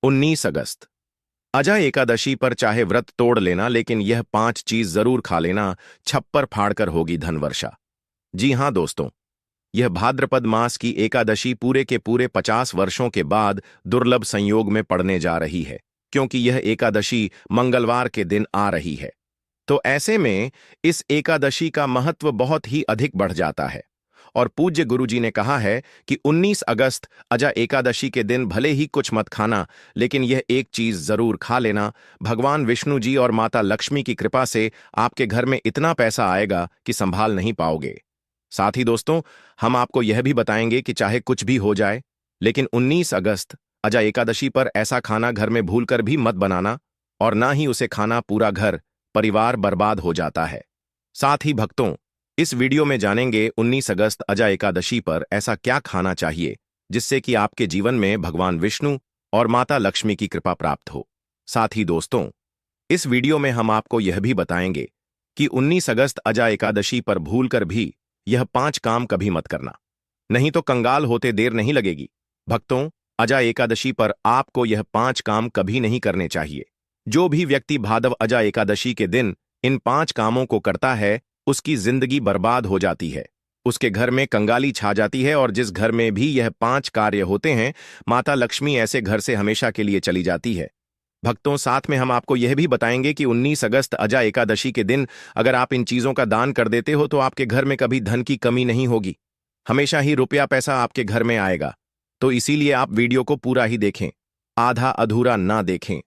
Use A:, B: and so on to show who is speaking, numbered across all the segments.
A: 19 अगस्त। अजा एकादशी पर चाहे व्रत तोड़ लेना, लेकिन यह 5 चीज जरूर खा लेना, छप्पर फाड़कर होगी धनवर्षा। जी हां दोस्तों, यह भाद्रपद मास की एकादशी पूरे के पूरे 50 वर्षों के बाद दुर्लभ संयोग में पड़ने जा रही है, क्योंकि यह एकादशी मंगलवार के दिन आ रही है। तो ऐसे में इस एकादशी का महत्व बहुत ही अधिक बढ़ जाता है। और पूज्य गुरुजी ने कहा है कि 19 अगस्त अजा एकादशी के दिन भले ही कुछ मत खाना, लेकिन यह एक चीज जरूर खा लेना। भगवान विष्णु जी और माता लक्ष्मी की कृपा से आपके घर में इतना पैसा आएगा कि संभाल नहीं पाओगे। साथ ही दोस्तों, हम आपको यह भी बताएंगे कि चाहे कुछ भी हो जाए, लेकिन 19 अगस्त अजा एकादशी पर ऐसा खाना घर में भूलकर भी मत बनाना, और ना ही उसे खाना पूरा घर परिवार बर्बाद हो जाता है। साथ ही भक्तों, इस वीडियो में जानेंगे 19 अगस्त अजा एकादशी पर ऐसा क्या खाना चाहिए जिससे कि आपके जीवन में भगवान विष्णु और माता लक्ष्मी की कृपा प्राप्त हो। साथ ही दोस्तों, इस वीडियो में हम आपको यह भी बताएंगे कि 19 अगस्त अजा एकादशी पर भूलकर भी यह 5 काम कभी मत करना, नहीं तो कंगाल होते देर नहीं लगेगी। भक्तों, अजा एकादशी पर आपको यह 5 काम कभी नहीं करने चाहिए। जो भी व्यक्ति भादव अजा एकादशी के दिन इन 5 कामों को करता है, उसकी जिंदगी बर्बाद हो जाती है, उसके घर में कंगाली छा जाती है, और जिस घर में भी यह 5 कार्य होते हैं, माता लक्ष्मी ऐसे घर से हमेशा के लिए चली जाती है। भक्तों, साथ में हम आपको यह भी बताएंगे कि 19 अगस्त अजा एकादशी के दिन अगर आप इन चीजों का दान कर देते हो तो आपके घर में कभी धन की कमी नहीं होगी, हमेशा ही रुपया पैसा आपके घर में आएगा। तो इसीलिए आप वीडियो को पूरा ही देखें, आधा अधूरा ना देखें।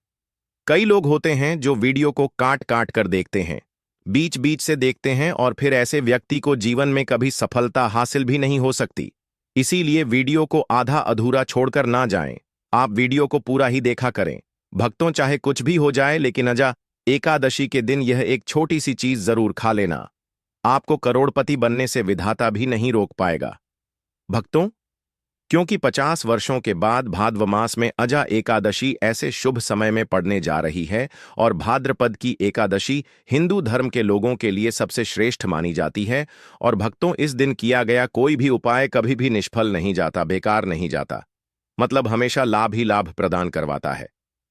A: कई लोग होते हैं जो वीडियो को काट काट कर देखते हैं, बीच बीच से देखते हैं, और फिर ऐसे व्यक्ति को जीवन में कभी सफलता हासिल भी नहीं हो सकती। इसीलिए वीडियो को आधा अधूरा छोड़कर ना जाएं, आप वीडियो को पूरा ही देखा करें। भक्तों, चाहे कुछ भी हो जाए, लेकिन अजा एकादशी के दिन यह एक छोटी सी चीज जरूर खा लेना। आपको करोड़पति बनने से विधाता भी नहीं रोक पाएगा। भक्तों, क्योंकि 50 वर्षों के बाद भाद्र मास में अजा एकादशी ऐसे शुभ समय में पड़ने जा रही है, और भाद्रपद की एकादशी हिंदू धर्म के लोगों के लिए सबसे श्रेष्ठ मानी जाती है। और भक्तों, इस दिन किया गया कोई भी उपाय कभी भी निष्फल नहीं जाता, बेकार नहीं जाता, मतलब हमेशा लाभ ही लाभ प्रदान करवाता है।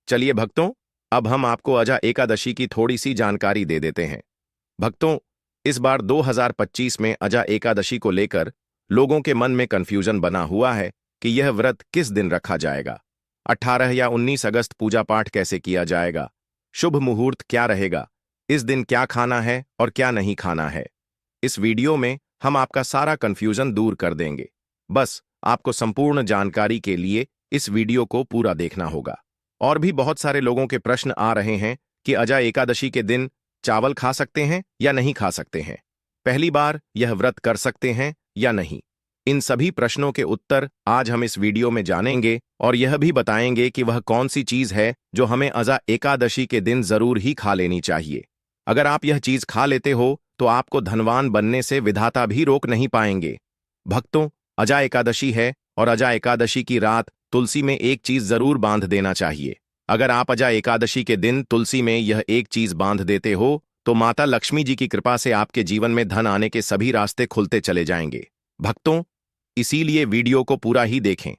A: चलिए भक्तों, अब हम आपको अजा एकादशी की थोड़ी सी जानकारी दे देते हैं। भक्तों, इस बार 2025 में अजा एकादशी को लेकर लोगों के मन में कंफ्यूजन बना हुआ है कि यह व्रत किस दिन रखा जाएगा, 18 या 19 अगस्त पूजा पाठ कैसे किया जाएगा, शुभ मुहूर्त क्या रहेगा, इस दिन क्या खाना है और क्या नहीं खाना है। इस वीडियो में हम आपका सारा कंफ्यूजन दूर कर देंगे। बस आपको संपूर्ण जानकारी के लिए इस वीडियो को पूरा देखना होगा। और भी बहुत सारे लोगों के प्रश्न आ रहे हैं कि अजा एकादशी के दिन चावल खा सकते हैं या नहीं खा सकते हैं, पहली बार यह व्रत कर सकते हैं या नहीं। इन सभी प्रश्नों के उत्तर आज हम इस वीडियो में जानेंगे, और यह भी बताएंगे कि वह कौन सी चीज है जो हमें अजा एकादशी के दिन जरूर ही खा लेनी चाहिए। अगर आप यह चीज खा लेते हो तो आपको धनवान बनने से विधाता भी रोक नहीं पाएंगे। भक्तों, अजा एकादशी है, और अजा एकादशी की रात तुलसी में एक चीज जरूर बांध देना चाहिए। अगर आप अजा एकादशी के दिन तुलसी में यह एक चीज बांध देते हो तो माता लक्ष्मी जी की कृपा से आपके जीवन में धन आने के सभी रास्ते खुलते चले जाएंगे। भक्तों, इसीलिए वीडियो को पूरा ही देखें,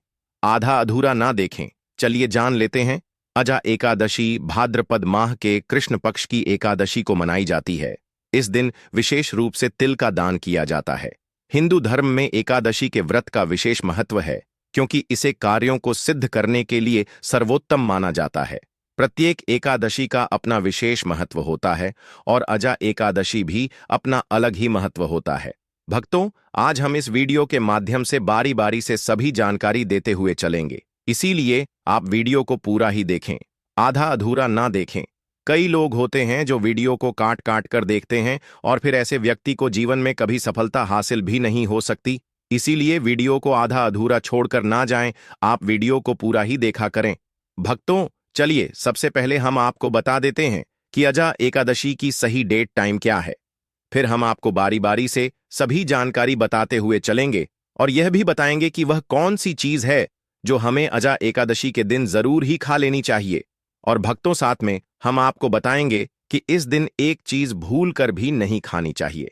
A: आधा अधूरा ना देखें। चलिए जान लेते हैं। अजा एकादशी भाद्रपद माह के कृष्ण पक्ष की एकादशी को मनाई जाती है। इस दिन विशेष रूप से तिल का दान किया जाता है। हिंदू धर्म में एकादशी के व्रत का विशेष महत्व है, क्योंकि इसे कार्यों को सिद्ध करने के लिए सर्वोत्तम माना जाता है। प्रत्येक एकादशी का अपना विशेष महत्व होता है, और अजा एकादशी भी अपना अलग ही महत्व होता है। भक्तों, आज हम इस वीडियो के माध्यम से बारी बारी से सभी जानकारी देते हुए चलेंगे, इसीलिए आप वीडियो को पूरा ही देखें, आधा अधूरा ना देखें। कई लोग होते हैं जो वीडियो को काट काट कर देखते हैं, और फिर ऐसे व्यक्ति को जीवन में कभी सफलता हासिल भी नहीं हो सकती। इसीलिए वीडियो को आधा अधूरा छोड़कर ना जाएं, आप वीडियो को पूरा ही देखा करें। भक्तों, चलिए सबसे पहले हम आपको बता देते हैं कि अजा एकादशी की सही डेट टाइम क्या है। फिर हम आपको बारी बारी से सभी जानकारी बताते हुए चलेंगे, और यह भी बताएंगे कि वह कौन सी चीज है जो हमें अजा एकादशी के दिन जरूर ही खा लेनी चाहिए। और भक्तों, साथ में हम आपको बताएंगे कि इस दिन एक चीज भूल कर भी नहीं खानी चाहिए।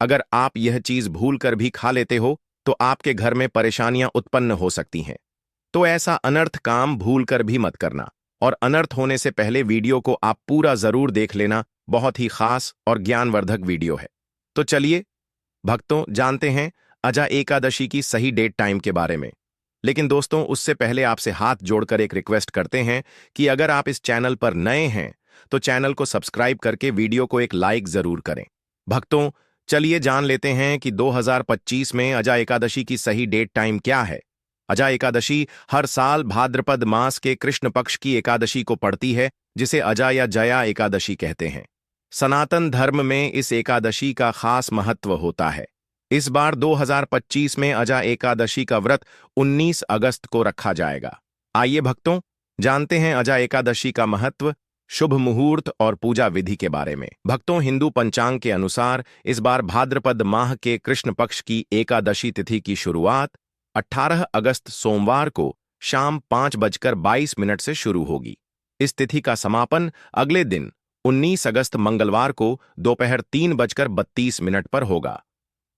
A: अगर आप यह चीज भूल कर भी खा लेते हो तो आपके घर में परेशानियां उत्पन्न हो सकती हैं। तो ऐसा अनर्थ काम भूलकर भी मत करना, और अनर्थ होने से पहले वीडियो को आप पूरा जरूर देख लेना। बहुत ही खास और ज्ञानवर्धक वीडियो है। तो चलिए भक्तों, जानते हैं अजा एकादशी की सही डेट टाइम के बारे में। लेकिन दोस्तों, उससे पहले आपसे हाथ जोड़कर एक रिक्वेस्ट करते हैं कि अगर आप इस चैनल पर नए हैं तो चैनल को सब्सक्राइब करके वीडियो को एक लाइक जरूर करें। भक्तों, चलिए जान लेते हैं कि 2025 में अजा एकादशी की सही डेट टाइम क्या है। अजा एकादशी हर साल भाद्रपद मास के कृष्ण पक्ष की एकादशी को पड़ती है, जिसे अजा या जया एकादशी कहते हैं। सनातन धर्म में इस एकादशी का खास महत्व होता है। इस बार 2025 में अजा एकादशी का व्रत 19 अगस्त को रखा जाएगा। आइए भक्तों, जानते हैं अजा एकादशी का महत्व, शुभ मुहूर्त और पूजा विधि के बारे में। भक्तों, हिंदू पंचांग के अनुसार इस बार भाद्रपद माह के कृष्ण पक्ष की एकादशी तिथि की शुरुआत 18 अगस्त सोमवार को शाम 5:22 से शुरू होगी। इस तिथि का समापन अगले दिन 19 अगस्त मंगलवार को दोपहर 3:32 पर होगा।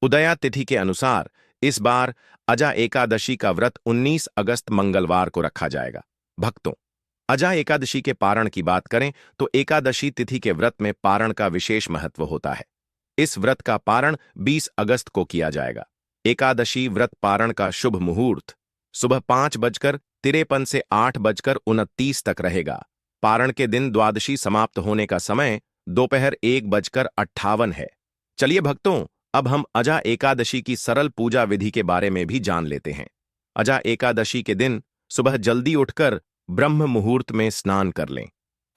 A: उदया तिथि के अनुसार इस बार अजा एकादशी का व्रत 19 अगस्त मंगलवार को रखा जाएगा। भक्तों, अजा एकादशी के पारण की बात करें तो एकादशी तिथि के व्रत में पारण का विशेष महत्व होता है। इस व्रत का पारण 20 अगस्त को किया जाएगा। एकादशी व्रत पारण का शुभ मुहूर्त सुबह 5:53 से 8:29 तक रहेगा। पारण के दिन द्वादशी समाप्त होने का समय दोपहर 1:58 है। चलिए भक्तों, अब हम अजा एकादशी की सरल पूजा विधि के बारे में भी जान लेते हैं। अजा एकादशी के दिन सुबह जल्दी उठकर ब्रह्म मुहूर्त में स्नान कर लें।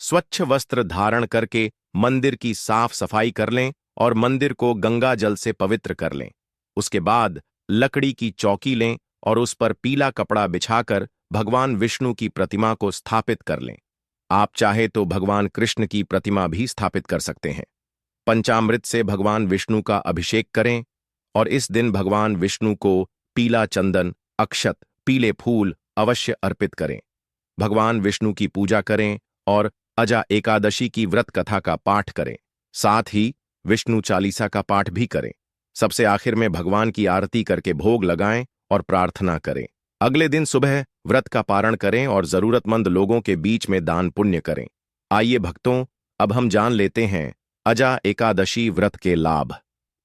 A: स्वच्छ वस्त्र धारण करके मंदिर की साफ सफाई कर लें और मंदिर को गंगा जल से पवित्र कर लें। उसके बाद लकड़ी की चौकी लें और उस पर पीला कपड़ा बिछाकर भगवान विष्णु की प्रतिमा को स्थापित कर लें। आप चाहे तो भगवान कृष्ण की प्रतिमा भी स्थापित कर सकते हैं। पंचामृत से भगवान विष्णु का अभिषेक करें और इस दिन भगवान विष्णु को पीला चंदन, अक्षत, पीले फूल अवश्य अर्पित करें। भगवान विष्णु की पूजा करें और अजा एकादशी की व्रत कथा का पाठ करें। साथ ही विष्णु चालीसा का पाठ भी करें। सबसे आखिर में भगवान की आरती करके भोग लगाएं और प्रार्थना करें। अगले दिन सुबह व्रत का पारण करें और जरूरतमंद लोगों के बीच में दान पुण्य करें। आइए भक्तों, अब हम जान लेते हैं अजा एकादशी व्रत के लाभ।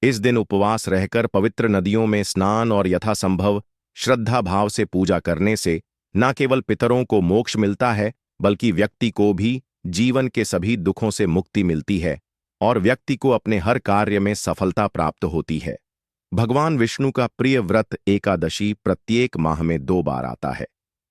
A: इस दिन उपवास रहकर पवित्र नदियों में स्नान और यथासंभव श्रद्धा भाव से पूजा करने से न केवल पितरों को मोक्ष मिलता है, बल्कि व्यक्ति को भी जीवन के सभी दुखों से मुक्ति मिलती है और व्यक्ति को अपने हर कार्य में सफलता प्राप्त होती है। भगवान विष्णु का प्रिय व्रत एकादशी प्रत्येक माह में 2 बार आता है।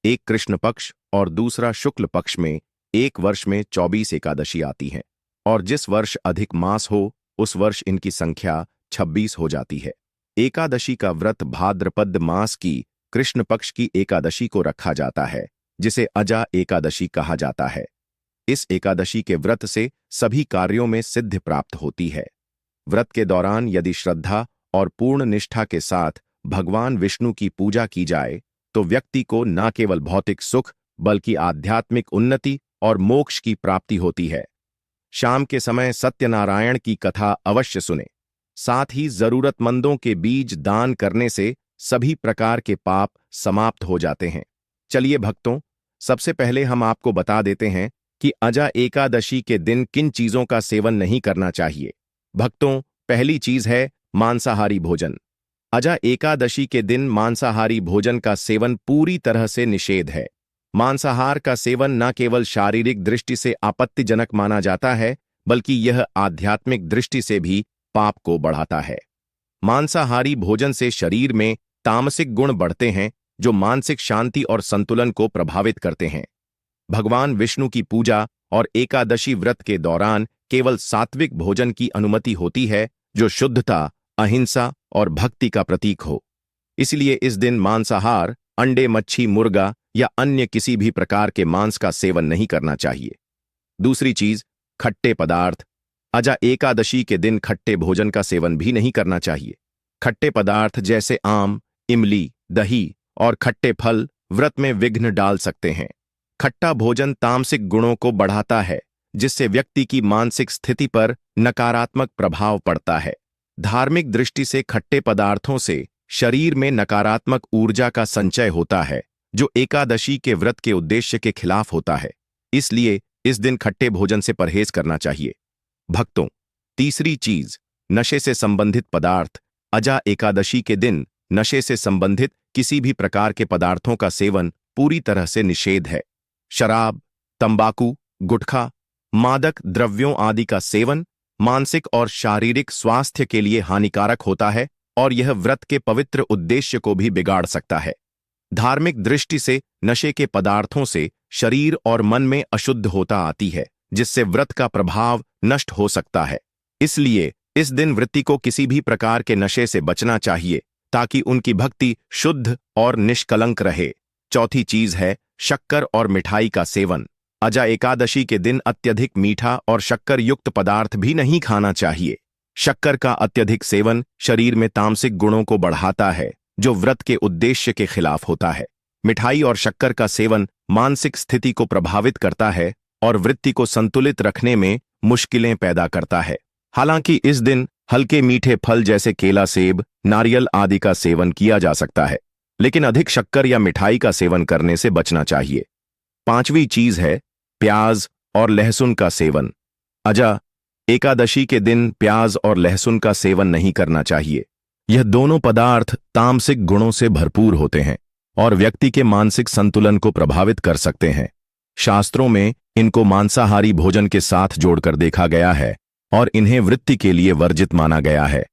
A: एक कृष्ण पक्ष और दूसरा शुक्ल पक्ष में एक वर्ष में 24 एकादशी आती हैं, और जिस वर्ष अधिक मास हो उस वर्ष इनकी संख्या 26 हो जाती है। एकादशी का व्रत भाद्रपद मास की कृष्ण पक्ष की एकादशी को रखा जाता है, जिसे अजा एकादशी कहा जाता है। इस एकादशी के व्रत से सभी कार्यों में सिद्धि प्राप्त होती है। व्रत के दौरान यदि श्रद्धा और पूर्ण निष्ठा के साथ भगवान विष्णु की पूजा की जाए तो व्यक्ति को न केवल भौतिक सुख बल्कि आध्यात्मिक उन्नति और मोक्ष की प्राप्ति होती है। शाम के समय सत्यनारायण की कथा अवश्य सुने। साथ ही जरूरतमंदों के बीच दान करने से सभी प्रकार के पाप समाप्त हो जाते हैं। चलिए भक्तों, सबसे पहले हम आपको बता देते हैं कि अजा एकादशी के दिन किन चीजों का सेवन नहीं करना चाहिए। भक्तों, पहली चीज है मांसाहारी भोजन। अजा एकादशी के दिन मांसाहारी भोजन का सेवन पूरी तरह से निषेध है। मांसाहार का सेवन न केवल शारीरिक दृष्टि से आपत्तिजनक माना जाता है, बल्कि यह आध्यात्मिक दृष्टि से भी पाप को बढ़ाता है। मांसाहारी भोजन से शरीर में तामसिक गुण बढ़ते हैं, जो मानसिक शांति और संतुलन को प्रभावित करते हैं। भगवान विष्णु की पूजा और एकादशी व्रत के दौरान केवल सात्विक भोजन की अनुमति होती है, जो शुद्धता, अहिंसा और भक्ति का प्रतीक हो। इसलिए इस दिन मांसाहार, अंडे, मच्छी, मुर्गा या अन्य किसी भी प्रकार के मांस का सेवन नहीं करना चाहिए। दूसरी चीज, खट्टे पदार्थ। अजा एकादशी के दिन खट्टे भोजन का सेवन भी नहीं करना चाहिए। खट्टे पदार्थ जैसे आम, इमली, दही और खट्टे फल व्रत में विघ्न डाल सकते हैं। खट्टा भोजन तामसिक गुणों को बढ़ाता है, जिससे व्यक्ति की मानसिक स्थिति पर नकारात्मक प्रभाव पड़ता है। धार्मिक दृष्टि से खट्टे पदार्थों से शरीर में नकारात्मक ऊर्जा का संचय होता है, जो एकादशी के व्रत के उद्देश्य के खिलाफ होता है। इसलिए इस दिन खट्टे भोजन से परहेज करना चाहिए। भक्तों, तीसरी चीज, नशे से संबंधित पदार्थ। अजा एकादशी के दिन नशे से संबंधित किसी भी प्रकार के पदार्थों का सेवन पूरी तरह से निषेध है। शराब, तंबाकू, गुटखा, मादक द्रव्यों आदि का सेवन मानसिक और शारीरिक स्वास्थ्य के लिए हानिकारक होता है और यह व्रत के पवित्र उद्देश्य को भी बिगाड़ सकता है। धार्मिक दृष्टि से नशे के पदार्थों से शरीर और मन में अशुद्ध होता आती है, जिससे व्रत का प्रभाव नष्ट हो सकता है। इसलिए इस दिन व्रती को किसी भी प्रकार के नशे से बचना चाहिए ताकि उनकी भक्ति शुद्ध और निष्कलंक रहे। चौथी चीज है शक्कर और मिठाई का सेवन। अजा एकादशी के दिन अत्यधिक मीठा और शक्कर युक्त पदार्थ भी नहीं खाना चाहिए। शक्कर का अत्यधिक सेवन शरीर में तामसिक गुणों को बढ़ाता है, जो व्रत के उद्देश्य के खिलाफ होता है। मिठाई और शक्कर का सेवन मानसिक स्थिति को प्रभावित करता है और वृत्ति को संतुलित रखने में मुश्किलें पैदा करता है। हालांकि इस दिन हल्के मीठे फल जैसे केला, सेब, नारियल आदि का सेवन किया जा सकता है, लेकिन अधिक शक्कर या मिठाई का सेवन करने से बचना चाहिए। पांचवी चीज है प्याज और लहसुन का सेवन। अजा एकादशी के दिन प्याज और लहसुन का सेवन नहीं करना चाहिए। यह दोनों पदार्थ तामसिक गुणों से भरपूर होते हैं और व्यक्ति के मानसिक संतुलन को प्रभावित कर सकते हैं। शास्त्रों में इनको मांसाहारी भोजन के साथ जोड़कर देखा गया है और इन्हें वृत्ति के लिए वर्जित माना गया है।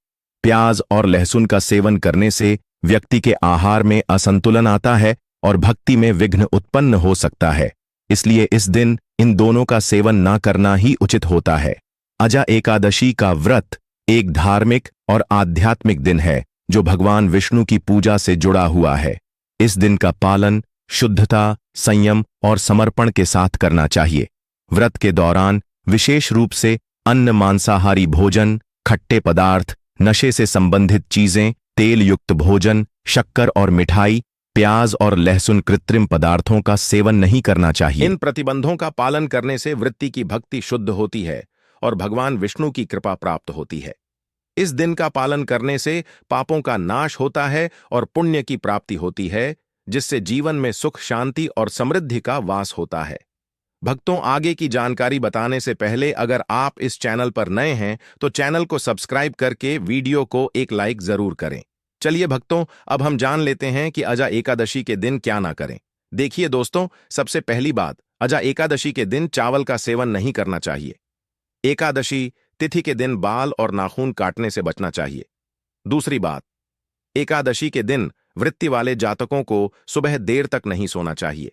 A: प्याज और लहसुन का सेवन करने से व्यक्ति के आहार में असंतुलन आता है और भक्ति में विघ्न उत्पन्न हो सकता है। इसलिए इस दिन इन दोनों का सेवन न करना ही उचित होता है। अजा एकादशी का व्रत एक धार्मिक और आध्यात्मिक दिन है जो भगवान विष्णु की पूजा से जुड़ा हुआ है। इस दिन का पालन शुद्धता, संयम और समर्पण के साथ करना चाहिए। व्रत के दौरान विशेष रूप से अन्न, मांसाहारी भोजन, खट्टे पदार्थ, नशे से संबंधित चीजें, तेल युक्त भोजन, शक्कर और मिठाई, प्याज और लहसुन कृत्रिम पदार्थों का सेवन नहीं करना चाहिए। इन प्रतिबंधों का पालन करने से वृत्ति की भक्ति शुद्ध होती है और भगवान विष्णु की कृपा प्राप्त होती है। इस दिन का पालन करने से पापों का नाश होता है और पुण्य की प्राप्ति होती है, जिससे जीवन में सुख, शांति और समृद्धि का वास होता है। भक्तों, आगे की जानकारी बताने से पहले अगर आप इस चैनल पर नए हैं तो चैनल को सब्सक्राइब करके वीडियो को एक लाइक जरूर करें। चलिए भक्तों, अब हम जान लेते हैं कि अजा एकादशी के दिन क्या ना करें। देखिए दोस्तों, सबसे पहली बात, अजा एकादशी के दिन चावल का सेवन नहीं करना चाहिए। एकादशी तिथि के दिन बाल और नाखून काटने से बचना चाहिए। दूसरी बात, एकादशी के दिन वृत्ति वाले जातकों को सुबह देर तक नहीं सोना चाहिए।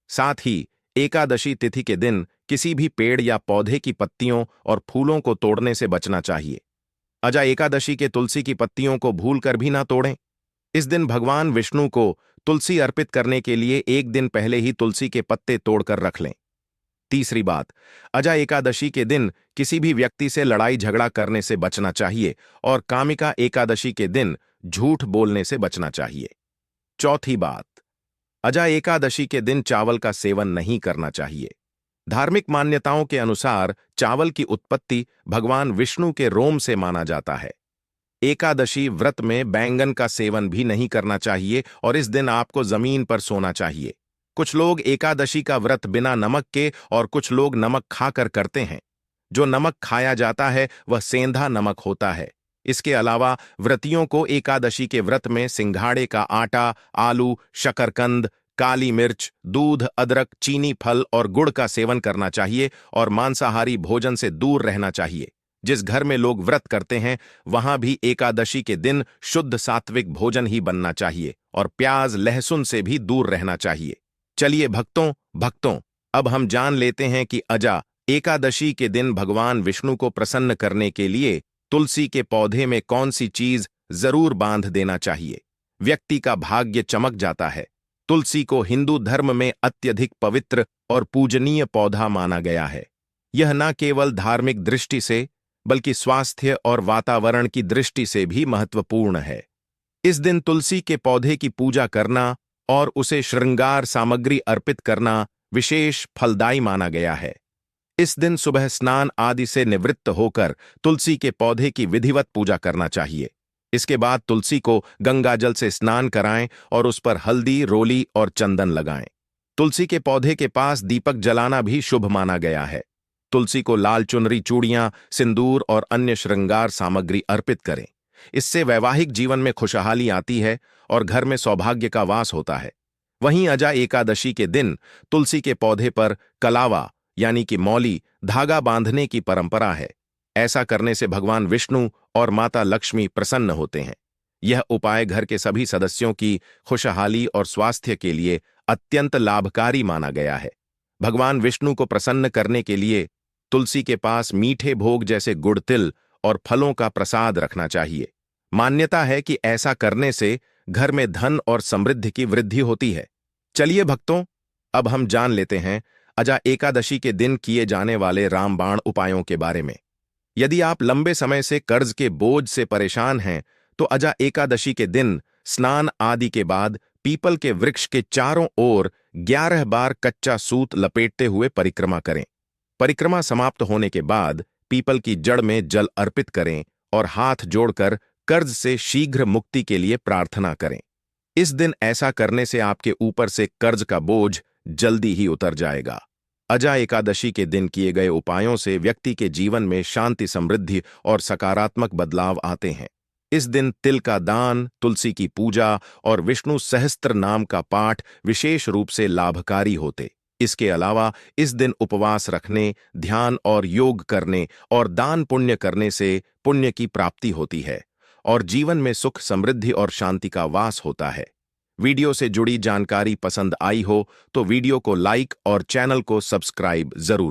A: साथ ही एकादशी तिथि के दिन किसी भी पेड़ या पौधे की पत्तियों और फूलों को तोड़ने से बचना चाहिए। अजा एकादशी के तुलसी की पत्तियों को भूलकर भी ना तोड़ें। इस दिन भगवान विष्णु को तुलसी अर्पित करने के लिए एक दिन पहले ही तुलसी के पत्ते तोड़कर रख लें। तीसरी बात, अजा एकादशी के दिन किसी भी व्यक्ति से लड़ाई झगड़ा करने से बचना चाहिए और कामिका एकादशी के दिन झूठ बोलने से बचना चाहिए। चौथी बात, अजा एकादशी के दिन चावल का सेवन नहीं करना चाहिए। धार्मिक मान्यताओं के अनुसार चावल की उत्पत्ति भगवान विष्णु के रोम से माना जाता है। एकादशी व्रत में बैंगन का सेवन भी नहीं करना चाहिए और इस दिन आपको जमीन पर सोना चाहिए। कुछ लोग एकादशी का व्रत बिना नमक के और कुछ लोग नमक खाकर करते हैं। जो नमक खाया जाता है वह सेंधा नमक होता है। इसके अलावा व्रतियों को एकादशी के व्रत में सिंघाड़े का आटा, आलू, शकरकंद, काली मिर्च, दूध, अदरक, चीनी, फल और गुड़ का सेवन करना चाहिए और मांसाहारी भोजन से दूर रहना चाहिए। जिस घर में लोग व्रत करते हैं वहां भी एकादशी के दिन शुद्ध सात्विक भोजन ही बनना चाहिए और प्याज, लहसुन से भी दूर रहना चाहिए। चलिए भक्तों, अब हम जान लेते हैं कि अजा एकादशी के दिन भगवान विष्णु को प्रसन्न करने के लिए तुलसी के पौधे में कौन सी चीज जरूर बांध देना चाहिए। व्यक्ति का भाग्य चमक जाता है। तुलसी को हिंदू धर्म में अत्यधिक पवित्र और पूजनीय पौधा माना गया है। यह न केवल धार्मिक दृष्टि से बल्कि स्वास्थ्य और वातावरण की दृष्टि से भी महत्वपूर्ण है। इस दिन तुलसी के पौधे की पूजा करना और उसे श्रृंगार सामग्री अर्पित करना विशेष फलदायी माना गया है। इस दिन सुबह स्नान आदि से निवृत्त होकर तुलसी के पौधे की विधिवत पूजा करना चाहिए। इसके बाद तुलसी को गंगाजल से स्नान कराएं और उस पर हल्दी, रोली और चंदन लगाएं। तुलसी के पौधे के पास दीपक जलाना भी शुभ माना गया है। तुलसी को लाल चुनरी, चूड़ियां, सिंदूर और अन्य श्रृंगार सामग्री अर्पित करें। इससे वैवाहिक जीवन में खुशहाली आती है और घर में सौभाग्य का वास होता है। वहीं अजा एकादशी के दिन तुलसी के पौधे पर कलावा यानी कि मौली धागा बांधने की परंपरा है। ऐसा करने से भगवान विष्णु और माता लक्ष्मी प्रसन्न होते हैं। यह उपाय घर के सभी सदस्यों की खुशहाली और स्वास्थ्य के लिए अत्यंत लाभकारी माना गया है। भगवान विष्णु को प्रसन्न करने के लिए तुलसी के पास मीठे भोग जैसे गुड़, तिल और फलों का प्रसाद रखना चाहिए। मान्यता है कि ऐसा करने से घर में धन और समृद्धि की वृद्धि होती है। चलिए भक्तों, अब हम जान लेते हैं अजा एकादशी के दिन किए जाने वाले रामबाण उपायों के बारे में। यदि आप लंबे समय से कर्ज के बोझ से परेशान हैं, तो अजा एकादशी के दिन स्नान आदि के बाद पीपल के वृक्ष के चारों ओर 11 बार कच्चा सूत लपेटते हुए परिक्रमा करें। परिक्रमा समाप्त होने के बाद पीपल की जड़ में जल अर्पित करें और हाथ जोड़कर कर्ज से शीघ्र मुक्ति के लिए प्रार्थना करें। इस दिन ऐसा करने से आपके ऊपर से कर्ज का बोझ जल्दी ही उतर जाएगा। अजा एकादशी के दिन किए गए उपायों से व्यक्ति के जीवन में शांति, समृद्धि और सकारात्मक बदलाव आते हैं। इस दिन तिल का दान, तुलसी की पूजा और विष्णु सहस्त्र नाम का पाठ विशेष रूप से लाभकारी होते। इसके अलावा इस दिन उपवास रखने, ध्यान और योग करने और दान पुण्य करने से पुण्य की प्राप्ति होती है और जीवन में सुख, समृद्धि और शांति का वास होता है। वीडियो से जुड़ी जानकारी पसंद आई हो तो वीडियो को लाइक और चैनल को सब्सक्राइब जरूर